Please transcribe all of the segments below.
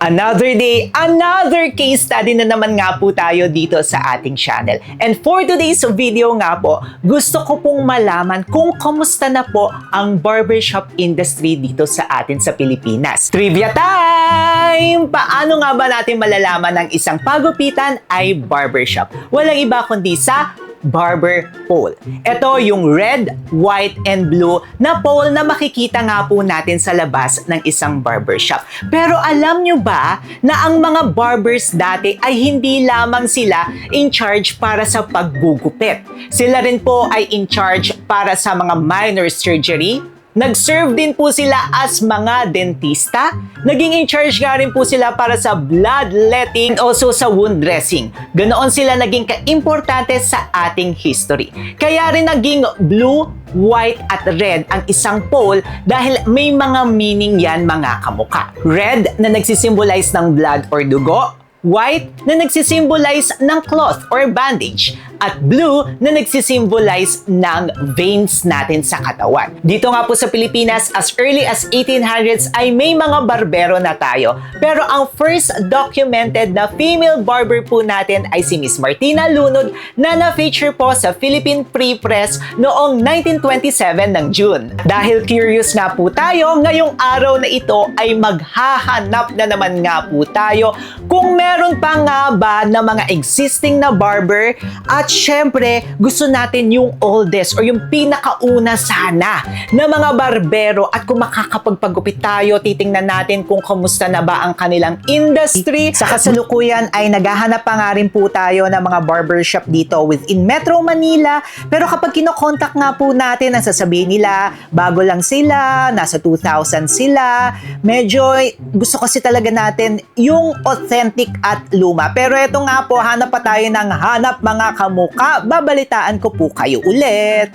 Another day, another case study na naman nga po tayo dito sa ating channel. And for today's video nga po, gusto ko pong malaman kung kamusta na po ang barbershop industry dito sa atin sa Pilipinas. Trivia time! Paano nga ba natin malalaman ng isang pagupitan ay barbershop? Walang iba kundi sa barber pole. Ito yung red, white, and blue na pole na makikita nga po natin sa labas ng isang barbershop. Pero alam nyo ba na ang mga barbers dati ay hindi lamang sila in charge para sa paggugupit. Sila rin po ay in charge para sa mga minor surgery. Nag-serve din po sila as mga dentista. Naging in charge nga rin po sila para sa bloodletting, also sa wound dressing. Ganoon sila naging ka-importante sa ating history. Kaya rin naging blue, white at red ang isang pole dahil may mga meaning yan mga kamuka. Red na nagsisimbolize ng blood or dugo, white na nagsisimbolize ng cloth or bandage, at blue na nagsisimbolize ng veins natin sa katawan. Dito nga po sa Pilipinas, as early as 1800s ay may mga barbero na tayo. Pero ang first documented na female barber po natin ay si Miss Martina Lunod na na-feature po sa Philippine Free Press noong 1927 ng June. Dahil curious nga po tayo, ngayong araw na ito ay maghahanap na naman nga po tayo kung meron pa nga ba na mga existing na barber at syempre, gusto natin yung oldest or yung pinakauna sana na mga barbero at kung makakapagpagupit tayo, titingnan natin kung kamusta na ba ang kanilang industry. Sa kasalukuyan ay naghahanap pa nga rin po tayo ng mga barbershop dito within Metro Manila. Pero kapag kinokontak nga po natin, ang sasabihin nila, bago lang sila, nasa 2000 sila. Medyo gusto kasi talaga natin yung authentic at luma. Pero eto nga po, hanap pa tayo ng hanap mga kamukha. Babalitaan ko po kayo ulit.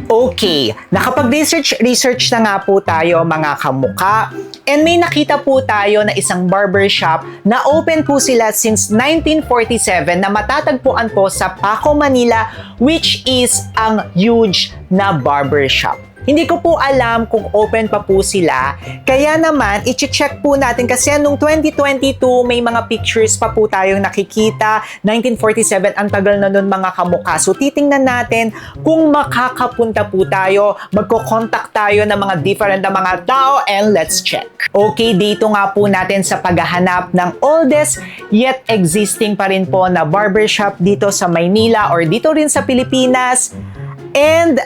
Okay, nakapag-research na nga po tayo mga kamuka. And may nakita po tayo na isang barbershop na open po sila since 1947 na matatagpuan po sa Paco, Manila, which is ang huge na barbershop. Hindi ko po alam kung open pa po sila. Kaya naman, i-check po natin kasi noong 2022 may mga pictures pa po tayong nakikita. 1947, ang tagal na nun mga kamukha. So titingnan natin kung makakapunta po tayo. Magko-contact tayo ng mga different na mga tao and let's check. Okay, dito nga po natin sa paghahanap ng oldest yet existing pa rin po na barbershop dito sa Maynila or dito rin sa Pilipinas. And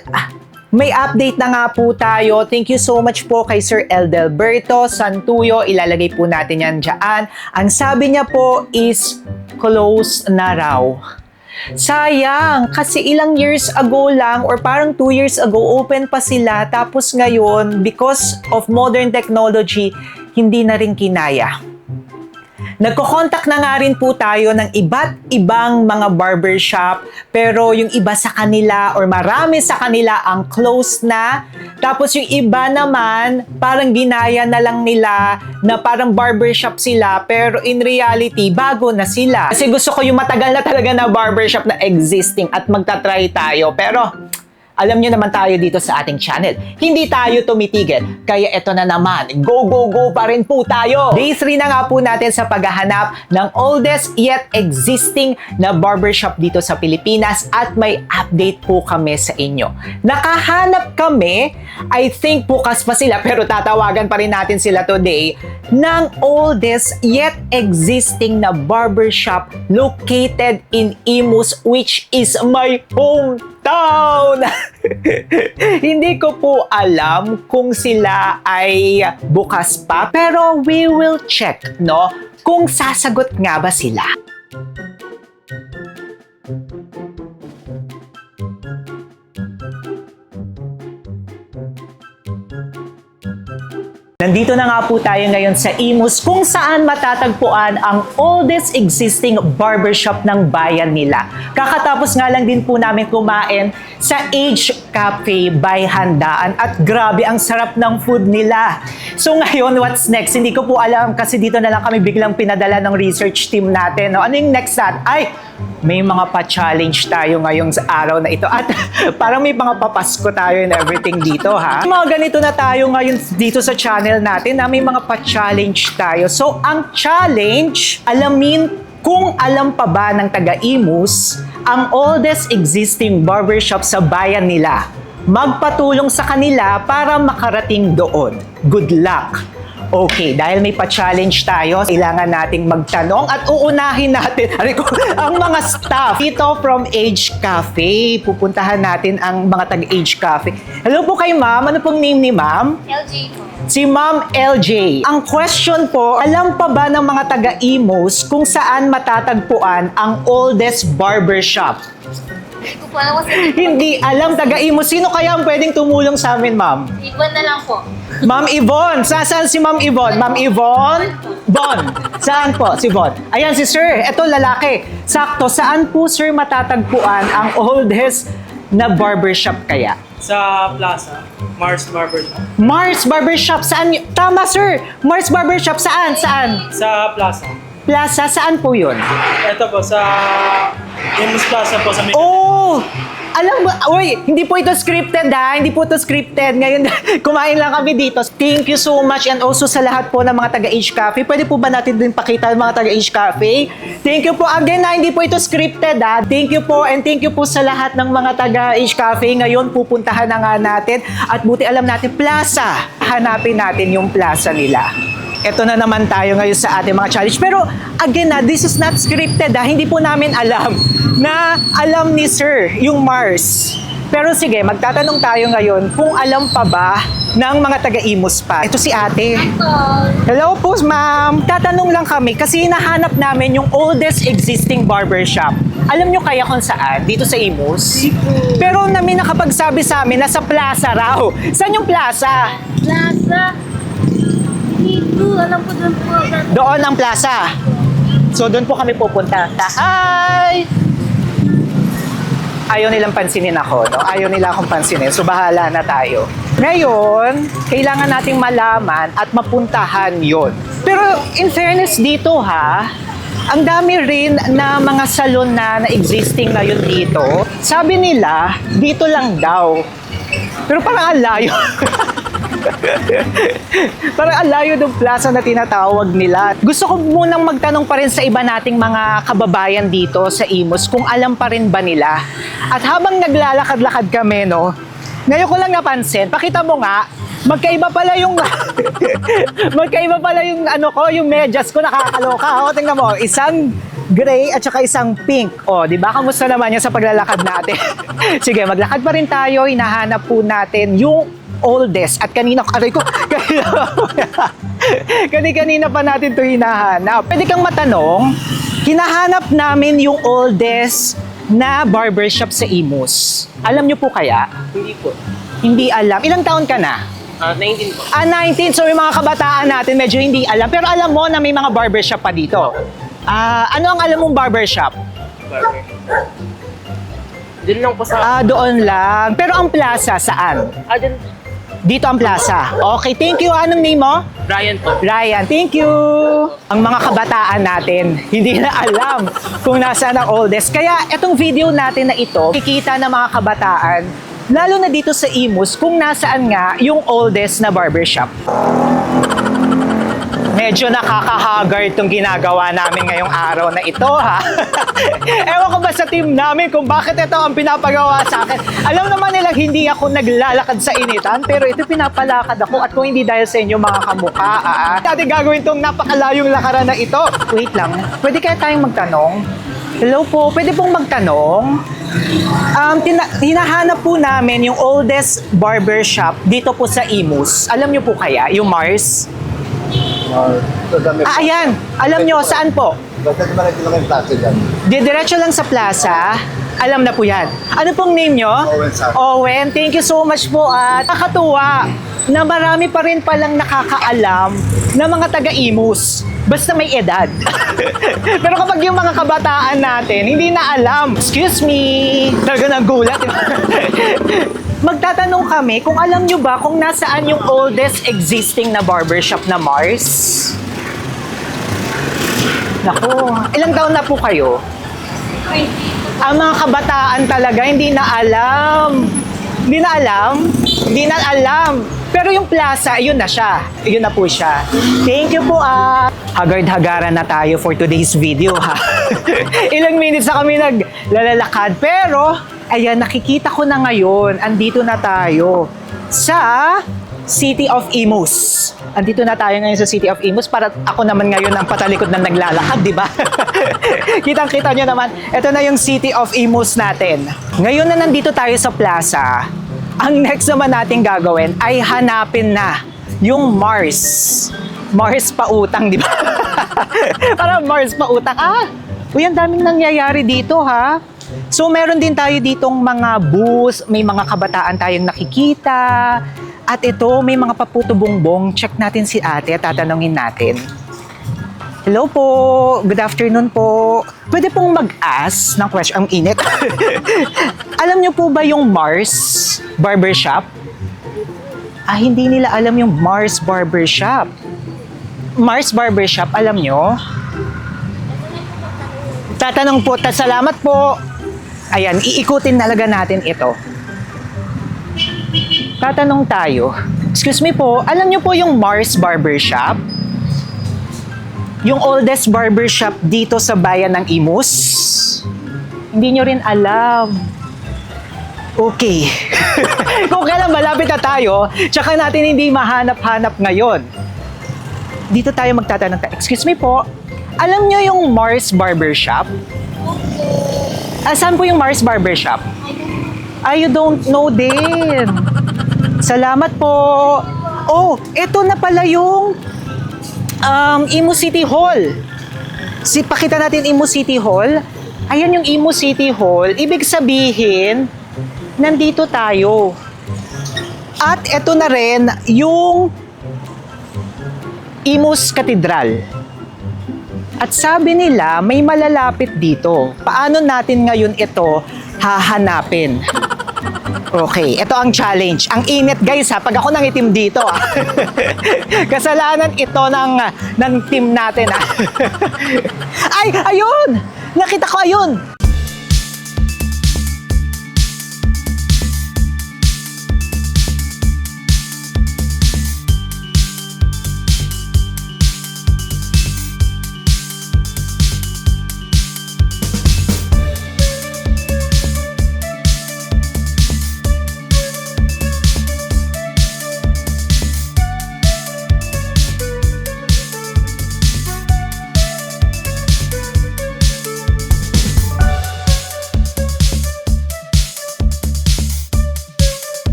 may update na nga po tayo. Thank you so much po kay Sir Eldelberto Santuyo. Ilalagay po natin yan dyan. Ang sabi niya po is close na raw. Sayang, kasi ilang years ago lang or parang 2 years ago open pa sila. Tapos ngayon, because of modern technology, hindi na rin kinaya. Nagko-contact na nga rin po tayo ng iba't ibang mga barbershop pero yung iba sa kanila or marami sa kanila ang close na. Tapos yung iba naman parang ginaya na lang nila na parang barbershop sila pero in reality bago na sila. Kasi gusto ko yung matagal na talaga na barbershop na existing at magta-try tayo pero alam nyo naman tayo dito sa ating channel. Hindi tayo tumitigil. Kaya eto na naman, go, go, go pa rin po tayo. Day 3 na nga po natin sa paghahanap ng oldest yet existing na barbershop dito sa Pilipinas at may update po kami sa inyo. Nakahanap kami, I think bukas pa sila pero tatawagan pa rin natin sila today, ng oldest yet existing na barbershop located in Imus, which is my hometown. Hindi ko po alam kung sila ay bukas pa, pero we will check, no? Kung sasagot nga ba sila. Nandito na nga po tayo ngayon sa Imus kung saan matatagpuan ang oldest existing barbershop ng bayan nila. Kakatapos nga lang din po namin kumain sa Age Cafe by Handaan at grabe ang sarap ng food nila. So ngayon, what's next? Hindi ko po alam kasi dito na lang kami biglang pinadala ng research team natin. No? Ano yung next natin? Ay, may mga pa-challenge tayo ngayong araw na ito at parang may mga papasko tayo and everything dito ha. Mga ganito na tayo ngayon dito sa channel natin na may mga pa-challenge tayo. So, ang challenge, alamin kung alam pa ba ng taga-Imus ang oldest existing barbershop sa bayan nila. Magpatulong sa kanila para makarating doon. Good luck! Okay, dahil may pa-challenge tayo, kailangan nating magtanong at uunahin natin ang mga staff dito from Age Cafe. Pupuntahan natin ang mga taga-Age Cafe. Hello po kay ma'am. Ano pong name ni ma'am? LG po. Si Ma'am LJ. Ang question po, alam pa ba ng mga taga-Imus kung saan matatagpuan ang oldest barbershop? Hindi ko po alam kasi Hindi alam, taga-Imus. Sino kaya ang pwedeng tumulong sa amin, ma'am? iban na lang po. Ma'am Yvonne. Saan si Ma'am Yvonne? Ma'am Yvonne? Bon. Saan po? Si Bon. Ayan si Sir. Ito lalaki. Sakto. Saan po, Sir, matatagpuan ang oldest na barbershop kaya? Sa Plaza, Mars Barbershop. Mars Barbershop. Saan? Tama, Sir. Mars Barbershop. Saan? Saan? Sa Plaza. Plaza. Saan po yun? Ito po, sa Imus Plaza po sa May... Oh! Alam mo, oy, hindi po ito scripted ha, hindi po ito scripted. Ngayon, kumain lang kami dito. Thank you so much and also sa lahat po ng mga taga-Age Cafe. Pwede po ba natin din pakita ang mga taga-Age Cafe? Thank you po again na hindi po ito scripted ha. Thank you po and thank you po sa lahat ng mga taga-Age Cafe. Ngayon, pupuntahan na nga natin at buti alam natin, plaza. Hanapin natin yung plaza nila. Ito na naman tayo ngayon sa ating mga challenge. Pero again na, this is not scripted ha. Hindi po namin alam na alam ni Sir yung Mars. Pero sige, magtatanong tayo ngayon kung alam pa ba ng mga taga-Imus pa. Ito si ate. Hello po, ma'am. Tatanong lang kami kasi hinahanap namin yung oldest existing barbershop. Alam nyo kaya kung saan? Dito sa Imus? Pero namin nakapagsabi sa amin na sa plaza raw. Saan yung plaza? Plaza. Dito, alam ko doon po. Doon ang plaza. So doon po kami pupunta. Hi! Ayaw nilang pansinin ako, no? Ayaw nila akong pansinin. So bahala na tayo. Ngayon, kailangan nating malaman at mapuntahan yon. Pero in fairness dito ha, ang dami rin na mga salon na existing ngayon dito. Sabi nila, dito lang daw. Pero parang ang layo. Parang ang layo ng plaza na tinatawag nila. Gusto ko munang magtanong pa rin sa iba nating mga kababayan dito sa Imus kung alam pa rin ba nila. At habang naglalakad-lakad kami, no, ngayon ko lang napansin, pakita mo nga, magkaiba pala yung magkaiba pala yung ano ko, yung medyas ko, nakakaloka. O, tingnan mo, isang gray at saka isang pink. O, di ba? Kamusta naman yan sa paglalakad natin? Sige, maglakad pa rin tayo. Hinahanap po natin yung oldest. At kanina kanina pa natin ito hinahanap. Pwede kang matanong, hinahanap namin yung oldest na barbershop sa Imus. Alam nyo po kaya? Hindi po. Hindi alam. Ilang taon ka na? 19 po. 19. So yung mga kabataan natin medyo hindi alam. Pero alam mo na may mga barbershop pa dito. Ano ang alam mong barbershop? Barber. Doon lang po sa... Doon lang. Pero ang plaza, saan? Doon. Dito ang plaza. Okay, thank you. Anong name mo? Ryan po. Ryan, thank you. Ang mga kabataan natin, hindi na alam kung nasaan ang oldest. Kaya itong video natin na ito, kikita ng mga kabataan, lalo na dito sa Imus, kung nasaan nga yung oldest na barbershop. Medyo nakakahagar itong ginagawa namin ngayong araw na ito, ha? Ewan ko ba sa team namin kung bakit ito ang pinapagawa sa akin. Alam naman nilang hindi ako naglalakad sa initan, pero ito pinapalakad ako at kung hindi dahil sa inyo mga kamukha, dati gagawin itong napakalayong lakaran na ito. Wait lang, pwede kaya tayong magtanong? Hello po, pwede pong magtanong? Hinahanap po namin yung oldest barbershop dito po sa Imus. Alam niyo po kaya, yung Mars? Ayan. Alam nyo, saan po? Diretso lang sa plaza. Alam na po yan. Ano pong name nyo? Owen Sam. Owen, thank you so much po. At nakakatuwa na marami pa rin palang nakakaalam na mga taga-Imus. Basta may edad. Pero kapag yung mga kabataan natin, hindi na alam. Excuse me. Talaga nagulat. Magtatanong kami kung alam nyo ba kung nasaan yung oldest existing na barbershop na Mars? Naku, ilang taon na po kayo? Ang mga kabataan talaga hindi na alam. Hindi na alam? Hindi na alam. Pero yung plaza, ayun na siya. Ayun na po siya. Thank you po Hagard-hagaran na tayo for today's video ha. Ilang minutes na kami naglalakad. Pero, ayan, nakikita ko na ngayon. Andito na tayo sa City of Imus. Andito na tayo ngayon sa City of Imus para ako naman ngayon ang patalikod na naglalakad, di ba? Kitang-kita nyo naman, ito na yung City of Imus natin. Ngayon na nandito tayo sa plaza, ang next naman natin gagawin ay hanapin na yung Mars. Mars pautang, di ba? Parang Mars pautang. Uy, ang daming nangyayari dito ha. So meron din tayo ditong mga booths, may mga kabataan tayong nakikita. At ito, may mga paputubongbong. Check natin si ate at tatanungin natin. Hello po, good afternoon po. Pwede pong mag-ask ng question. Ang init. Alam niyo po ba yung Mars Barbershop? Hindi nila alam yung Mars Barbershop. Mars Barbershop, alam niyo? Tatanong po, salamat po. Ayan, iikutin talaga natin ito. Tatanong tayo. Excuse me po, alam niyo po yung Mars Barbershop? Yung oldest barbershop dito sa bayan ng Imus? Hindi niyo rin alam. Okay. Kung kailan malapit na tayo, tsaka natin hindi mahanap-hanap ngayon. Dito tayo magtatanong tayo. Excuse me po, alam niyo yung Mars Barbershop? Saan po yung Mars Barbershop? You don't know din. Salamat po. Oh, ito na pala yung Imus City Hall. Pakita natin Imus City Hall. Ayan yung Imus City Hall. Ibig sabihin, nandito tayo. At ito na rin yung Imus Cathedral. At sabi nila, may malalapit dito. Paano natin ngayon ito hahanapin? Okay, ito ang challenge. Ang init guys ha, pag ako nangitim dito kasalanan ito ng team natin Ay, ayun! Nakita ko ayun!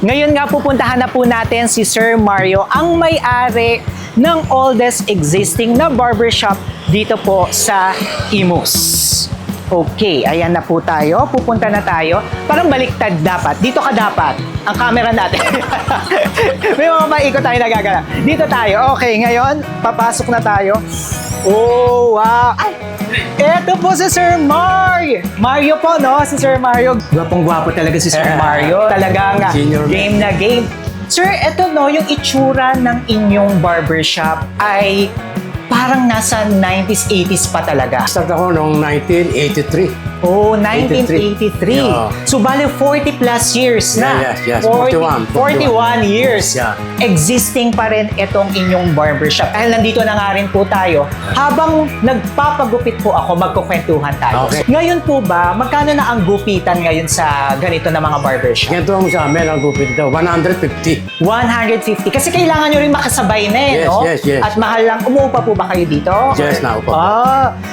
Ngayon nga pupuntahan na po natin si Sir Mario, ang may-ari ng oldest existing na barbershop dito po sa Imus. Okay, ayan na po tayo. Pupunta na tayo. Parang baliktad dapat. Dito ka dapat. Ang camera natin. May mga maikot tayo nagagala. Dito tayo. Okay, ngayon, papasok na tayo. Oh, wow. Ay, eto po si Sir Mario. Mario po, no? Si Sir Mario. Gwapong-gwapo talaga si Sir Mario. Talagang game na game. Sir, eto no, yung itsura ng inyong barbershop ay parang nasa 90s, 80s pa talaga. Start ako noong 1983. Oh, 1983. Yeah. So, bale 40 plus years na. Yes. 41 years. Yeah. Existing pa rin itong inyong barbershop. Dahil nandito na nga rin po tayo, habang nagpapagupit po ako, magkukwentuhan tayo. Okay. Ngayon po ba, magkano na ang gupitan ngayon sa ganito na mga barbershop? Ganito ang sa amin, ang gupit daw, 150. 150. Kasi kailangan nyo rin makasabay na Yes, no? yes. At mahal lang. Umuupa po ba kayo dito? Yes, naupa po.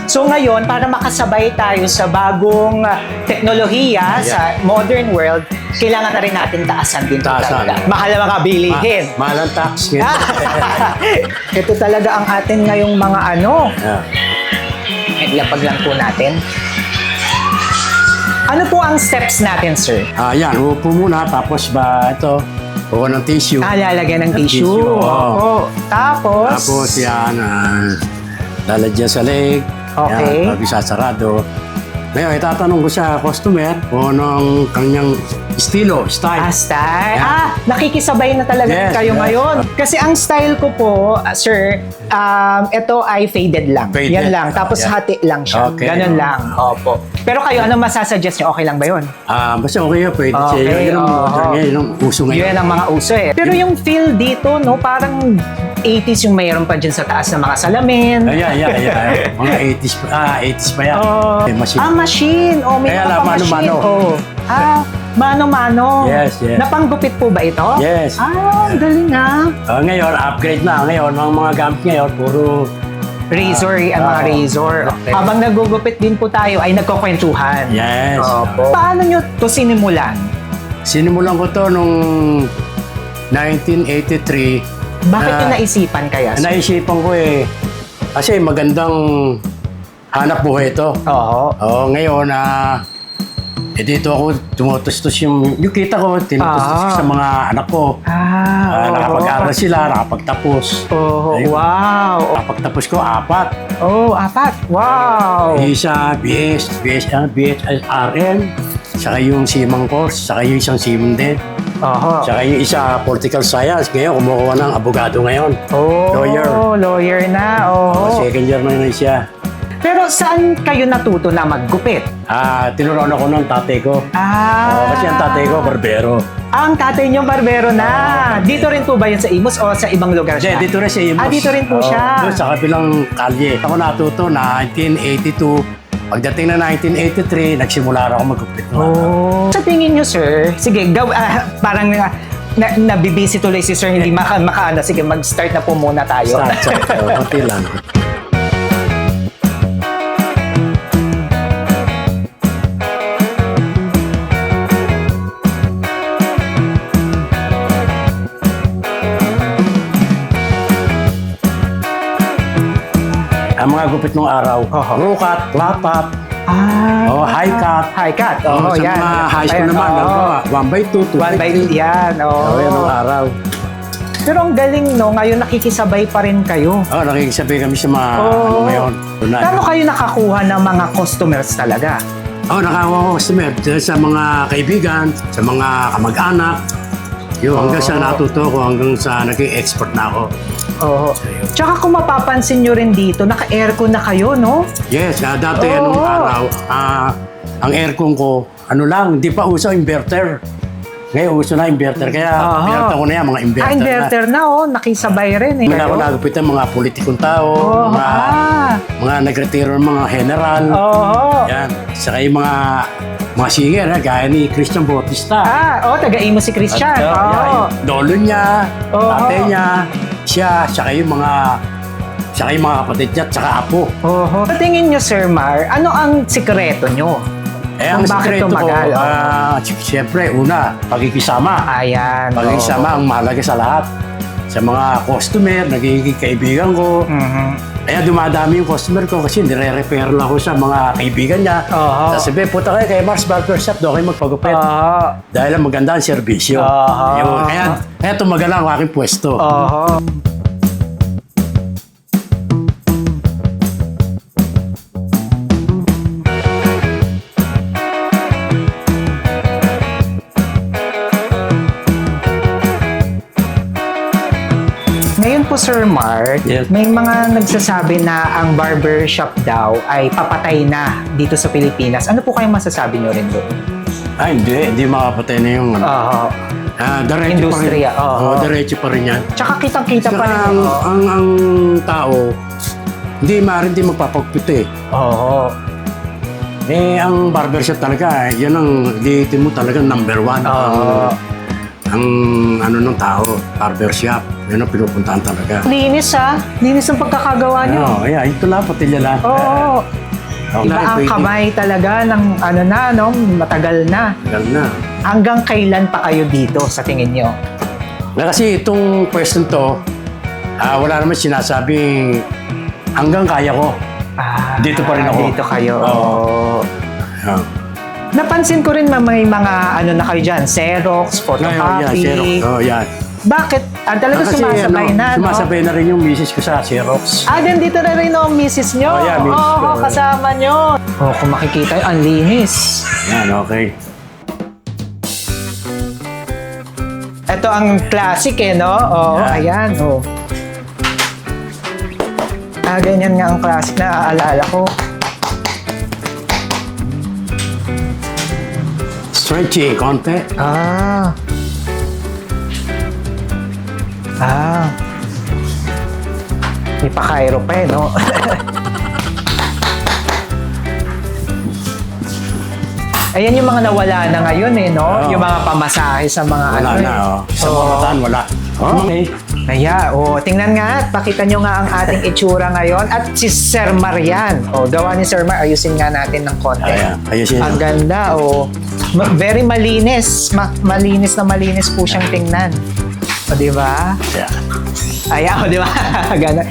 So ngayon, para makasabay tayo sa bagong teknolohiya sa modern world, kailangan na rin natin taasan din. Taasan. Talaga. Mahal na mga bilihin. Mahal ang tax. Ito talaga ang atin ngayong mga ano. Yeah. Iglapag lang po natin. Ano po ang steps natin, sir? Yan, upo muna, tapos ito, kuha ng tissue. Lalagyan ng tissue. Oo. Tapos? Tapos yan, lalagyan sa leg. Okay. Yan, pag isasarado. Ngayon, itatanong ko sa customer kung anong kanyang estilo, style. Style. Yeah. Nakikisabay na talaga Yes, kayo yes. ngayon. Kasi ang style ko po, sir, ito ay faded lang. Faded. Yan lang. Tapos Yeah. hati lang siya. Okay. Ganun lang. Opo. Pero kayo, ano masasuggest nyo? Okay lang ba yun? Basta okay yun, pwede Okay, siya. Yun ang oo. yun ang uso ngayon. Yun ang mga uso eh. Pero yung feel dito, no, parang 80s yung mayroon pa dyan sa taas ng mga salamin. Yeah. Mga 80s pa. 80s pa yan. Oh. Eh, machine. Machine. Oh, may Kaya mga lang, pang-machine. mano-mano. Oh. Mano-mano. Yes. Napanggupit po ba ito? Yes. Ang galing Ngayon, upgrade na. Ngayon, mga gamit ngayon, puro Razor, ang mga razor. okay. Habang nagugupit din po tayo, ay nagkukwentuhan. yes. Opo. Paano nyo to sinimulan? Sinimulan ko to nung 1983. Bakit nyo naisipan kaya? Naisipan ko kasi magandang hanap buhay ito. Oo. Ngayon, dito ako tumutustos yung kita ko, tinutustos ko sa mga anak ko. Nakapag-aral sila, nakapagtapos. Oh, Ayun. wow. Nakapagtapos ko, 4. Oh, 4. Wow. Isa, BSRN, saka yung Simang course, saka yung isang Simang din. Oho. Saka yung isa, political science. Ngayon, kumukuha ng abogado ngayon. Oh, lawyer na. Oh. Second year na yun siya. Pero saan kayo natuto na maggupit? Tinuruan ako ng tatay ko. Kasi ang tatay ko, barbero. Ang tatay niyong barbero na. Dito rin po ba yun sa Imus o sa ibang lugar siya? Dito rin siya. Dito rin po siya. Doon sa kabilang kalye. Ako natuto na 1982. Pagdating na 1983, nagsimula ako magkupit. Sa tingin niyo, sir, sige, parang nabibisi tuloy si sir, hindi makaano. Sige, mag-start na po muna tayo. Start. Konti lang. Ang mga gupit ng araw, low cut, flat top, high cut. High cut. Sa Yan. mga high school Ayan, naman, 1x2, 1x2, yan. Yan ang araw. Pero ang galing, no? Ngayon nakikisabay pa rin kayo. Nakikisabay kami sa mga ano ngayon. Paano kayo nakakuha ng mga customers talaga? Nakakuha ko customer sa mga kaibigan, sa mga kamag-anak. Hanggang sa natuto ko, hanggang sa naging expert na ako. Tsaka kung mapapansin nyo rin dito, naka-aircon na kayo, no? Yes, dati anong araw, ang aircon ko, hindi pa uso inverter. Ngayon uso na inverter, kaya pinagtan ko na yan, mga inverter, inverter na, nakisabay rin eh. Wala ako nagupit ng mga politikong tao, mga nagretiro ng mga general. Yan. Saka yung mga singer, gaya ni Christian Bautista. Taga-imo si Christian. Lolo niya, tatay niya, siya, saka yung mga kapatid niya, saka apo. Sa tingin nyo, Sir Mar, ano ang sikreto nyo? Ang bakit sikreto ko, tumagal? siyempre, una, pagkikisama. Ayan. Pagkikisama ang mahalaga sa lahat. Sa mga customer, nagiging kaibigan ko. Kaya dumadami yung customer ko kasi nire-repair lang ako sa mga kaibigan niya. Sabi, punta kayo kay Mars Barbershop, doon kayo magpagupit. Dahil ang maganda ang serbisyo. Kaya tumagal ang aking pwesto. Ngayon po, Sir Mark, Yes. may mga nagsasabi na ang barbershop daw ay papatay na dito sa Pilipinas. Ano po kayong masasabi nyo rin doon? Hindi makapatay na yung diretso Industriya, pa rin. Diretso pa rin yan. Tsaka kitang-kita pa Saka rin. ang tao, hindi magpapagupit eh. Ang barbershop talaga, yan ang dito mo talaga number 1. Ang ng tao, barbershop. Yan ang pinupuntahan talaga. Linis linis ang pagkakagawa nyo. Ito lang, patilya lang. Iba ang kamay talaga ng matagal na. Tagal na. Hanggang kailan pa kayo dito sa tingin nyo? Kasi itong question to, wala naman sinasabing hanggang kaya ko. Dito pa rin ako. Dito kayo. Yeah. Napansin ko rin may mga na kayo dyan, Xerox, photocopy. Xerox. Yan. Bakit? Talaga Kasi, sumasabay na, no? sumasabay na rin yung misis ko sa Xerox. Then dito na rin ang misis nyo. Oh, yeah, misis ko. Kasama nyo. Kung makikita yun, ang linis. Yan, okay. Ito ang classic no? Yeah. Ayan, ganyan nga ang classic na aalala ko. Stretching, konti. May pa-Cairo pa no? Ayan yung mga nawala na ngayon no? Oo. Yung mga pamasahe sa mga Wala na, Sa mga bataan, wala. Okay. Tingnan nga at pakita nyo nga ang ating itsura ngayon. At si Sir Marian. Gawa ni Sir Mar, ayusin nga natin ng konti. Ayan, ayusin. Ang ganda, very malinis. Malinis na malinis po siyang tingnan. Di ba? Yeah. Ayan, di ba? Ganun.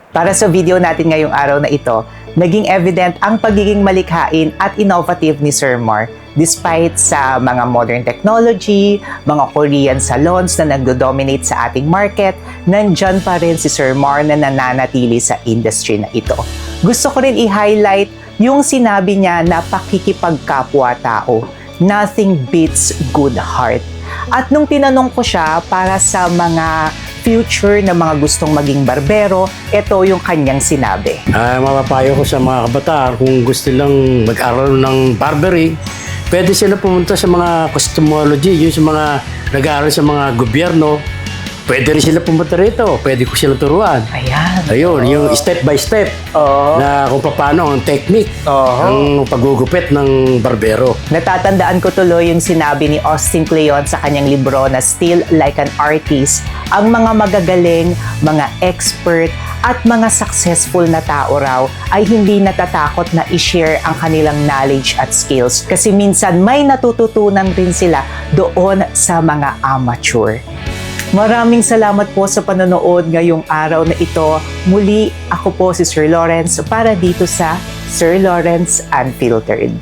Para sa video natin ngayong araw na ito, naging evident ang pagiging malikhain at innovative ni Sir Mar despite sa mga modern technology, mga Korean salons na nagdo-dominate sa ating market, nandyan pa rin si Sir Mar na nananatili sa industry na ito. Gusto ko rin i-highlight yung sinabi niya na pakikipagkapwa-tao. Nothing beats good heart. At nung tinanong ko siya para sa mga future na mga gustong maging barbero, ito yung kanyang sinabi. Mapapayo ko sa mga kabataan kung gusto lang mag-aral ng barbering, pwede sila pumunta sa mga cosmetology, yung sa mga nag-aaral sa mga gobyerno. Pwede rin sila pumunta rito. Pwede ko sila turuan. Ayan. Ayun, yung step by step na kung paano ang technique ng paggugupit ng barbero. Natatandaan ko tuloy yung sinabi ni Austin Kleon sa kanyang libro na Still Like an Artist. Ang mga magagaling, mga expert, at mga successful na tao raw ay hindi natatakot na i-share ang kanilang knowledge at skills kasi minsan may natututunan rin sila doon sa mga amateur. Maraming salamat po sa panonood ngayong araw na ito. Muli, ako po si Sir Lawrence para dito sa Sir Lawrence Unfiltered.